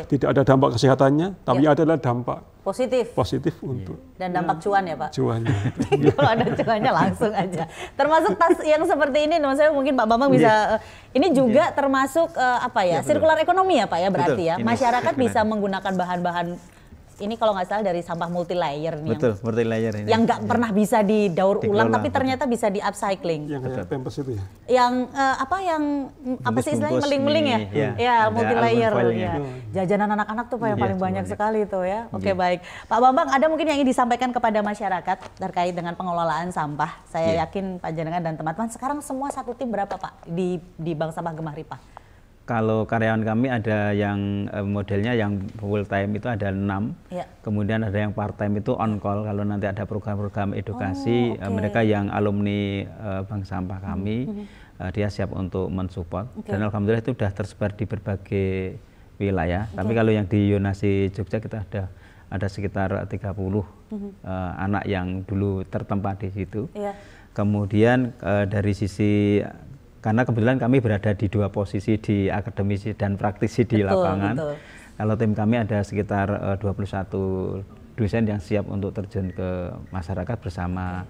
Tidak ada dampak kesehatannya, tapi adalah dampak positif untuk dan dampak cuan ya Pak. Cuannya. Kalau ada cuannya langsung aja. Termasuk tas yang seperti ini, saya mungkin Pak Bambang bisa. Ini juga termasuk sirkular ekonomi ya Pak ya, berarti ya. Masyarakat bisa menggunakan bahan-bahan ini kalau nggak salah dari sampah multi-layer nih. Multi-layer ini. Yang nggak pernah bisa didaur ulang, tapi ternyata bisa di upcycling. Yang kayak Pampers itu ya? Yang apa sih istilahnya, meling-meling ya? Ya, multi-layer. Ya. Jajanan anak-anak tuh Pak yang paling banyak sekali tuh ya. Baik. Pak Bambang, ada mungkin yang ingin disampaikan kepada masyarakat terkait dengan pengelolaan sampah. Saya yakin Pak Jenengan dan teman-teman sekarang semua satu tim berapa Pak di Bank Sampah Gemah Ripah? Kalau karyawan kami ada yang modelnya yang full time itu ada 6, kemudian ada yang part time itu on call kalau nanti ada program-program edukasi. Mereka yang alumni Bank Sampah kami, dia siap untuk mensupport. Dan alhamdulillah itu sudah tersebar di berbagai wilayah. Tapi kalau yang di Yonasi Jogja kita ada sekitar 30 anak yang dulu tertempat di situ. Kemudian dari sisi, karena kebetulan kami berada di 2 posisi, di akademisi dan praktisi di lapangan. Kalau tim kami ada sekitar 21 dosen yang siap untuk terjun ke masyarakat bersama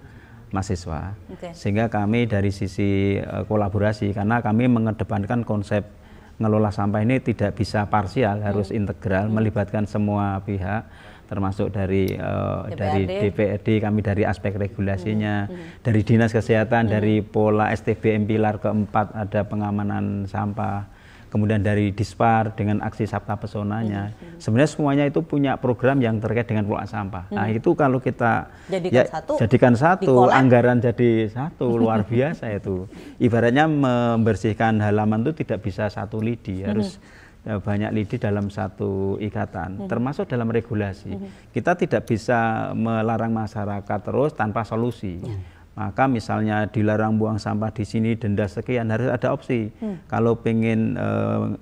mahasiswa. Sehingga kami dari sisi kolaborasi, karena kami mengedepankan konsep ngelola sampah ini tidak bisa parsial, harus integral, melibatkan semua pihak. termasuk dari DPRD, kami dari aspek regulasinya, dari Dinas Kesehatan, dari pola STBM pilar keempat ada pengamanan sampah, kemudian dari Dispar dengan aksi Sabta Pesonanya. Sebenarnya semuanya itu punya program yang terkait dengan pengelolaan sampah. Nah itu kalau kita jadikan satu, anggaran jadi satu, luar biasa itu. Ibaratnya membersihkan halaman itu tidak bisa satu lidi, harus banyak lidi dalam satu ikatan, termasuk dalam regulasi. Kita tidak bisa melarang masyarakat terus tanpa solusi. Maka misalnya dilarang buang sampah di sini, denda sekian, harus ada opsi. Kalau pengen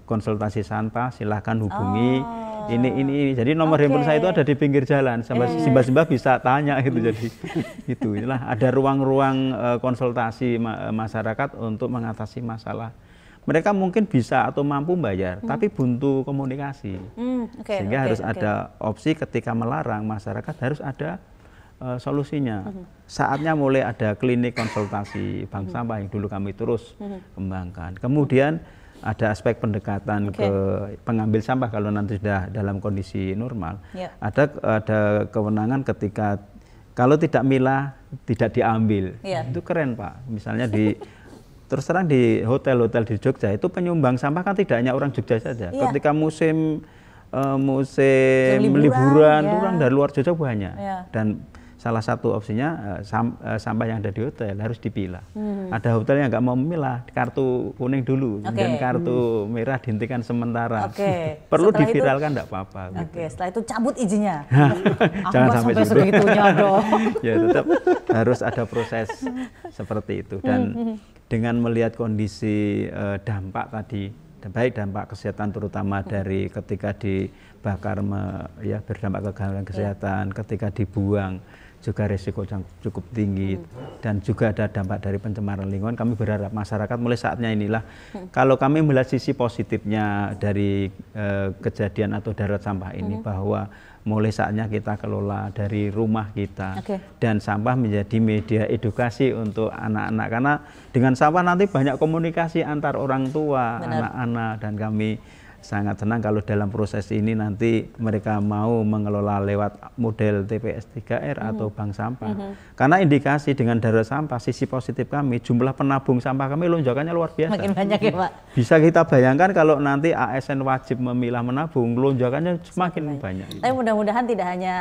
konsultasi sampah, silahkan hubungi ini. Jadi nomor handphone saya itu ada di pinggir jalan, simbah-simbah bisa tanya gitu. Jadi inilah ada ruang-ruang konsultasi masyarakat untuk mengatasi masalah. Mereka mungkin bisa atau mampu bayar, tapi buntu komunikasi. Sehingga harus ada opsi ketika melarang, masyarakat harus ada solusinya. Saatnya mulai ada klinik konsultasi bank sampah yang dulu kami terus kembangkan. Kemudian ada aspek pendekatan ke pengambil sampah kalau nanti sudah dalam kondisi normal. Ada kewenangan ketika kalau tidak milah tidak diambil. Itu keren Pak. Misalnya terus terang di hotel-hotel di Jogja itu penyumbang sampah kan tidak hanya orang Jogja saja. Ketika musim liburan itu orang dari luar Jogja banyak. Dan salah satu opsinya sampah yang ada di hotel harus dipilah. Ada hotel yang nggak mau memilah, kartu kuning dulu, dan kartu merah dihentikan sementara. Perlu setelah diviralkan nggak apa-apa. Setelah itu cabut izinnya. Jangan sampai segitunya dong. Ya tetap harus ada proses seperti itu. Dan dengan melihat kondisi dampak tadi, baik dampak kesehatan terutama dari ketika dibakar berdampak ke gangguan kesehatan, ketika dibuang juga risiko yang cukup tinggi, dan juga ada dampak dari pencemaran lingkungan. Kami berharap masyarakat mulai saatnya inilah, kalau kami melihat sisi positifnya dari kejadian atau darurat sampah ini, bahwa mulai saatnya kita kelola dari rumah kita, dan sampah menjadi media edukasi untuk anak-anak, karena dengan sampah nanti banyak komunikasi antar orang tua, anak-anak, dan kami sangat senang kalau dalam proses ini nanti mereka mau mengelola lewat model TPS 3R atau bank sampah. Karena indikasi dengan darurat sampah, sisi positif kami, jumlah penabung sampah kami lonjakannya luar biasa. Makin banyak ya Pak. Bisa kita bayangkan kalau nanti ASN wajib memilah menabung, lonjakannya semakin banyak. Tapi mudah-mudahan tidak hanya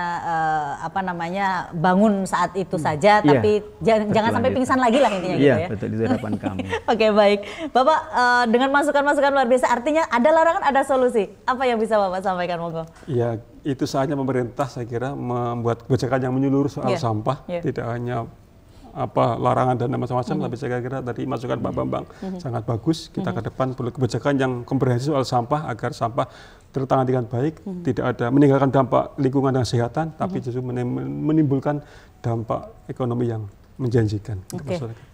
bangun saat itu saja, tapi jangan sampai pingsan lagi lah intinya gitu ya. Betul, itu harapan kami. Baik. Bapak dengan masukan-masukan luar biasa, artinya ada larangan, ada solusi. Apa yang bisa Bapak sampaikan, monggo? Ya, itu saatnya pemerintah saya kira membuat kebijakan yang menyeluruh soal sampah, tidak hanya larangan dan macam-macam, tapi saya kira tadi masukan Pak Bambang sangat bagus. Kita ke depan perlu kebijakan yang komprehensif soal sampah agar sampah tertangani dengan baik, tidak ada meninggalkan dampak lingkungan dan kesehatan, tapi justru menimbulkan dampak ekonomi yang menjanjikan.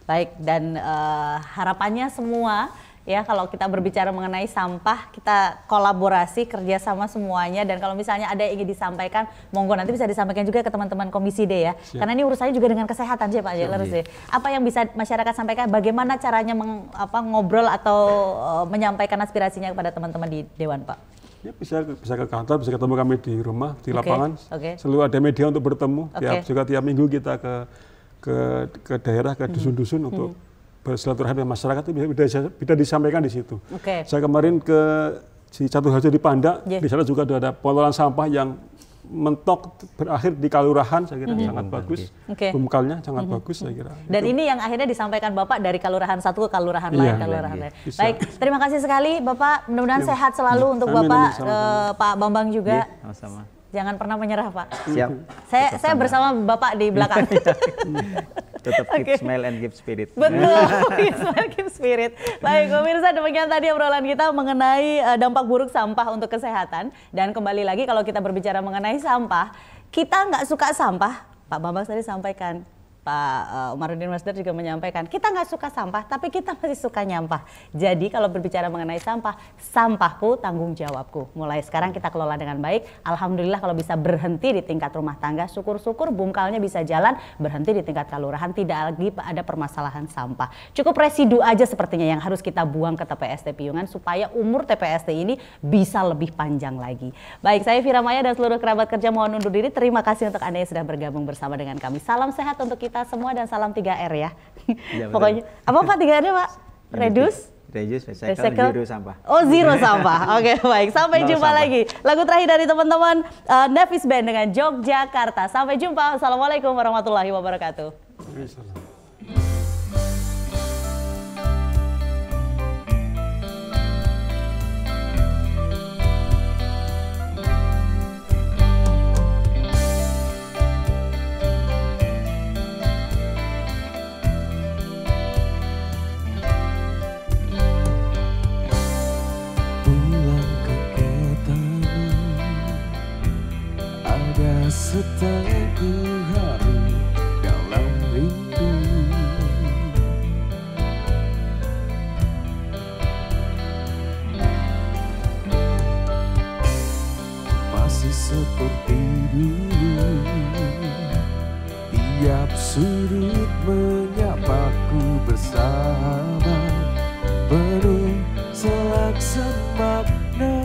Baik, dan harapannya semua ya, kalau kita berbicara mengenai sampah, kita kolaborasi, kerjasama semuanya, dan kalau misalnya ada yang ingin disampaikan, monggo nanti bisa disampaikan juga ke teman-teman Komisi D ya. Karena ini urusannya juga dengan kesehatan sih Pak Lerus. Apa yang bisa masyarakat sampaikan, bagaimana caranya ngobrol atau menyampaikan aspirasinya kepada teman-teman di Dewan Pak? Ya, bisa ke kantor, bisa ketemu kami di rumah, di lapangan. Selalu ada media untuk bertemu. Juga tiap minggu kita ke daerah, ke dusun-dusun untuk bersilaturahmi dengan masyarakat, itu bisa disampaikan di situ. Saya kemarin ke Catu Harjo di Pandak, di sana juga ada pengelolaan sampah yang mentok berakhir di Kalurahan, saya kira sangat bagus. Bumkalnya sangat bagus saya kira. Dan ini yang akhirnya disampaikan Bapak dari Kalurahan satu ke Kalurahan lain. Baik, terima kasih sekali Bapak, mudah-mudahan sehat selalu untuk Bapak, Pak Bambang juga. Sama-sama. Jangan pernah menyerah Pak. Siap. Saya bersama Bapak di belakang. Tetap keep smile and keep spirit. Betul, keep smile, keep spirit. Baik, pemirsa, demikian tadi obrolan kita mengenai dampak buruk sampah untuk kesehatan. Dan kembali lagi kalau kita berbicara mengenai sampah, kita nggak suka sampah, Pak Bambang tadi sampaikan, Pak Omarudin Masdar juga menyampaikan, kita nggak suka sampah, tapi kita masih suka nyampah. Jadi kalau berbicara mengenai sampah, sampahku tanggung jawabku. Mulai sekarang kita kelola dengan baik. Alhamdulillah kalau bisa berhenti di tingkat rumah tangga, syukur-syukur bungkalnya bisa jalan, berhenti di tingkat kelurahan, tidak lagi ada permasalahan sampah. Cukup residu aja sepertinya yang harus kita buang ke TPST Piungan supaya umur TPST ini bisa lebih panjang lagi. Baik, saya Vira Maya dan seluruh kerabat kerja mohon undur diri. Terima kasih untuk Anda yang sudah bergabung bersama dengan kami. Salam sehat untuk kita semua dan salam 3R ya. Ya, Pokoknya apa Pak 3R-nya Pak? Reduce, recycle, zero sampah. Oh, zero sampah. Oke, baik. Sampai jumpa lagi. Lagu terakhir dari teman-teman Nevis Band dengan Yogyakarta. Sampai jumpa. Assalamualaikum warahmatullahi wabarakatuh. Seteguh hari dalam rindu, masih seperti dulu, tiap sudut menyapaku bersahabat, penuh selaksa makna.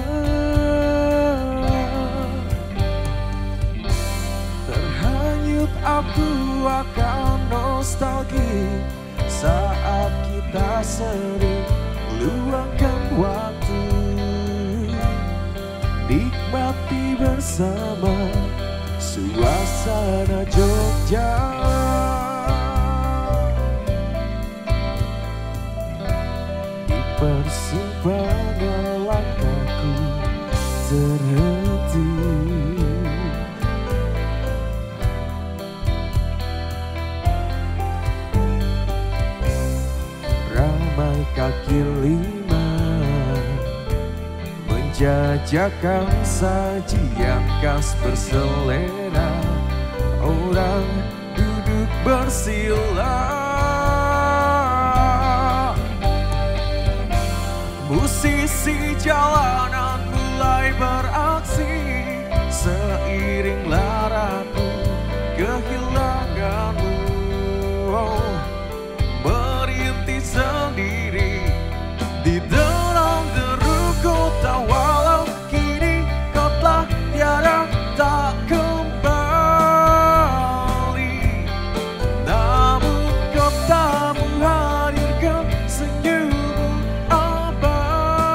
Aku akan nostalgia saat kita sering luangkan waktu, nikmati bersama suasana Jogja. Di persimpangan langkahku terhenti, kaki lima menjajakan sajian khas berselera, orang duduk bersila, musisi jalanan mulai beraksi, seiring laraku kehilanganmu. Merintih sendiri di dalam deru kota, walau kini kau telah tiada tak kembali, namun kau tak menghadirkan senyummu abadi.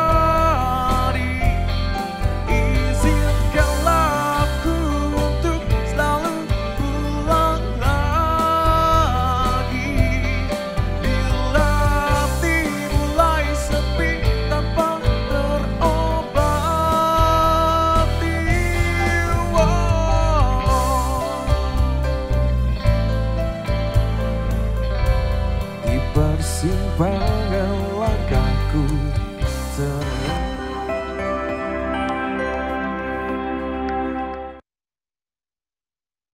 Izinkanlah aku untuk selalu pulang lagi bila hati mulai sepi tanpa terobati. Di persimpangan